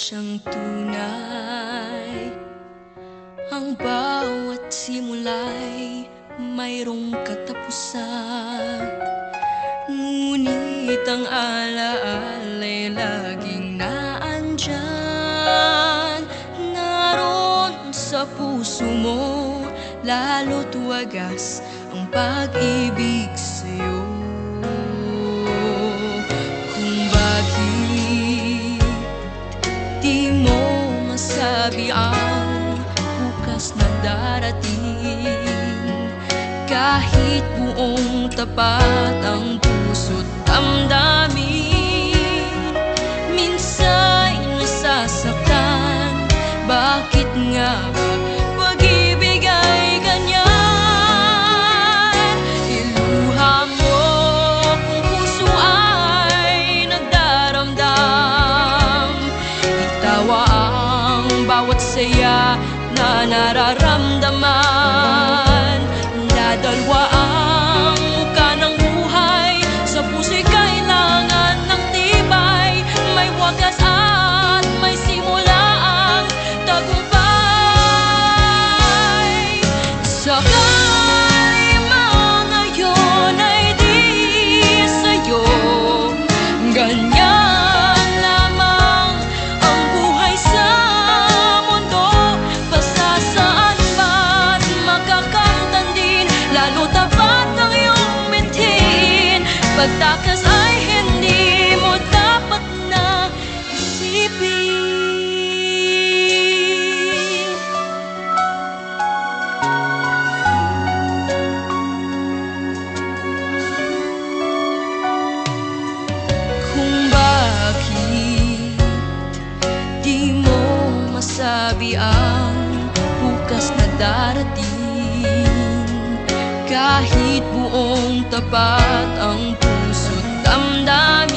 siyang tunay. Ang bawat simula'y mayroong katapusan, ngunit ang alaala'y laging naandyan. Naroon sa puso mo, lalo't wagas ang pag-ibig sa'yo. Kung bakit di mo masabi ang bukas na darating, kahit buong tapat ang puso't damdamin, minsan nasasaktan. Bakit nga ba pag-ibig ay ganyan? Iluha mo kung puso ay nagdaramdam, itawa ang bawat saya na nararamdaman. Dadalwa ang muka ng buhay, sa puso'y kailangan ng tibay. May wagas at may simula ang tagumpay. Sakali man ngayon ay di sa'yo, ganyan lamang ang buhay sa mundo. Basta saan ba't makakamtan din, lalo tapat ang iyong mithiin. Pagtakas ay hindi mo dapat na isipin. Kung bakit di mo masabi ang bukas na darating, kahit buong tapat ang puso't damdamin,